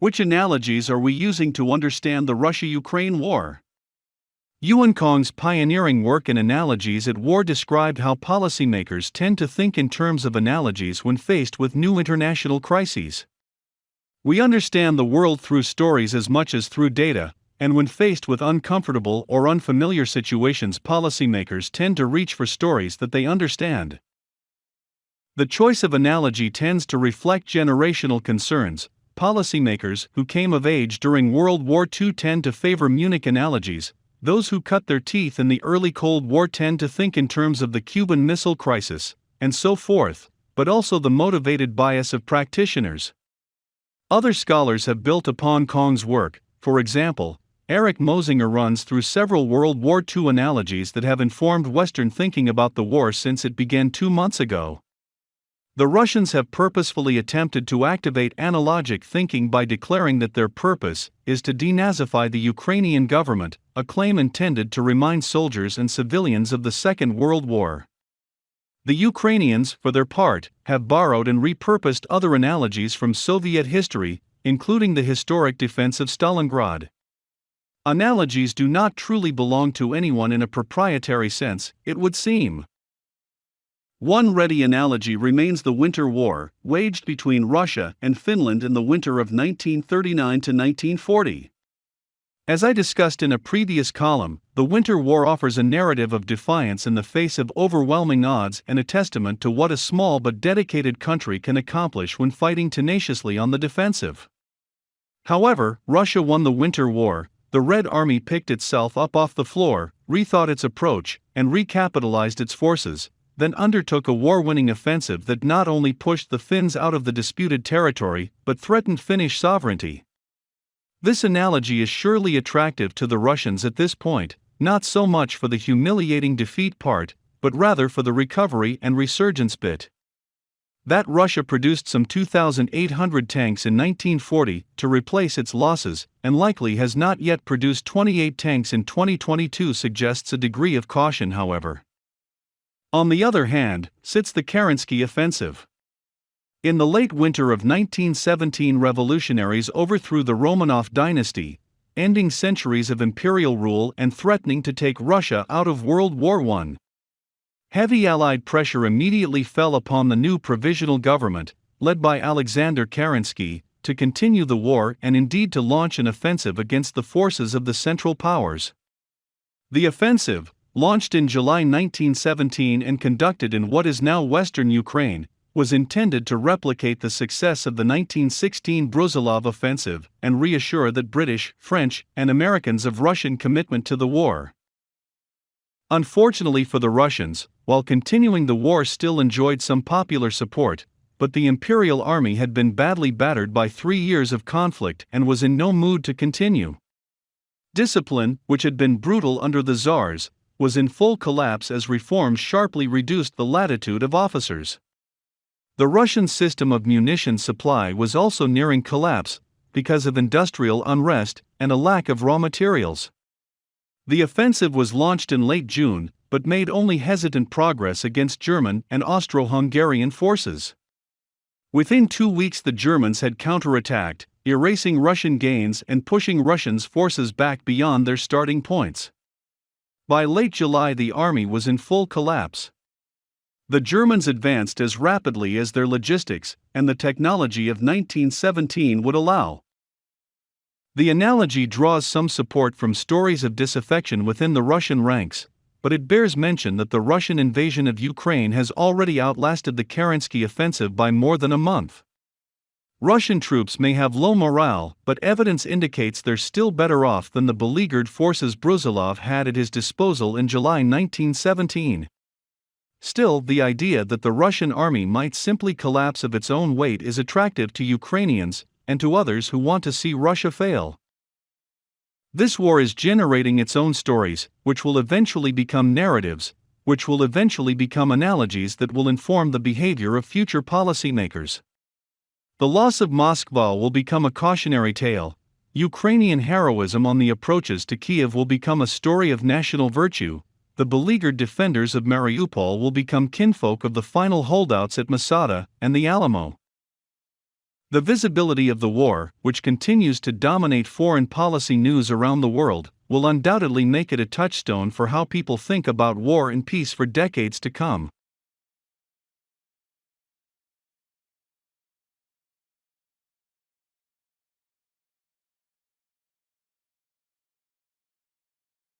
Which analogies are we using to understand the Russia-Ukraine war? Yuan Kong's pioneering work in Analogies at War described how policymakers tend to think in terms of analogies when faced with new international crises. We understand the world through stories as much as through data, and when faced with uncomfortable or unfamiliar situations, policymakers tend to reach for stories that they understand. The choice of analogy tends to reflect generational concerns. Policymakers who came of age during World War II tend to favor Munich analogies. Those who cut their teeth in the early Cold War tend to think in terms of the Cuban Missile Crisis, and so forth, but also the motivated bias of practitioners. Other scholars have built upon Kong's work. For example, Eric Mosinger runs through several World War II analogies that have informed Western thinking about the war since it began 2 months ago. The Russians have purposefully attempted to activate analogic thinking by declaring that their purpose is to denazify the Ukrainian government, a claim intended to remind soldiers and civilians of the Second World War. The Ukrainians, for their part, have borrowed and repurposed other analogies from Soviet history, including the historic defense of Stalingrad. Analogies do not truly belong to anyone in a proprietary sense, it would seem. One ready analogy remains the Winter War, waged between Russia and Finland in the winter of 1939 to 1940. As I discussed in a previous column, the Winter War offers a narrative of defiance in the face of overwhelming odds and a testament to what a small but dedicated country can accomplish when fighting tenaciously on the defensive. However, Russia won the Winter War. The Red Army picked itself up off the floor, rethought its approach, and recapitalized its forces, then undertook a war-winning offensive that not only pushed the Finns out of the disputed territory, but threatened Finnish sovereignty. This analogy is surely attractive to the Russians at this point, not so much for the humiliating defeat part, but rather for the recovery and resurgence bit. That Russia produced some 2,800 tanks in 1940 to replace its losses, and likely has not yet produced 28 tanks in 2022 suggests a degree of caution, however. On the other hand, sits the Kerensky offensive. In the late winter of 1917, revolutionaries overthrew the Romanov dynasty, ending centuries of imperial rule and threatening to take Russia out of World War I. Heavy Allied pressure immediately fell upon the new provisional government, led by Alexander Kerensky, to continue the war and indeed to launch an offensive against the forces of the Central Powers. The offensive, launched in July 1917 and conducted in what is now western Ukraine, was intended to replicate the success of the 1916 Brusilov offensive and reassure the British, French, and Americans of Russian commitment to the war. Unfortunately for the Russians, while continuing the war still enjoyed some popular support, but the Imperial Army had been badly battered by 3 years of conflict and was in no mood to continue. Discipline, which had been brutal under the Tsars, was in full collapse as reforms sharply reduced the latitude of officers. The Russian system of munition supply was also nearing collapse because of industrial unrest and a lack of raw materials. The offensive was launched in late June, but made only hesitant progress against German and Austro-Hungarian forces. Within 2 weeks, the Germans had counterattacked, erasing Russian gains and pushing Russians' forces back beyond their starting points. By late July, the army was in full collapse. The Germans advanced as rapidly as their logistics and the technology of 1917 would allow. The analogy draws some support from stories of disaffection within the Russian ranks, but it bears mention that the Russian invasion of Ukraine has already outlasted the Kerensky offensive by more than a month. Russian troops may have low morale, but evidence indicates they're still better off than the beleaguered forces Brusilov had at his disposal in July 1917. Still, the idea that the Russian army might simply collapse of its own weight is attractive to Ukrainians and to others who want to see Russia fail. This war is generating its own stories, which will eventually become narratives, which will eventually become analogies that will inform the behavior of future policymakers. The loss of Moskva will become a cautionary tale. Ukrainian heroism on the approaches to Kiev will become a story of national virtue. The beleaguered defenders of Mariupol will become kinfolk of the final holdouts at Masada and the Alamo. The visibility of the war, which continues to dominate foreign policy news around the world, will undoubtedly make it a touchstone for how people think about war and peace for decades to come.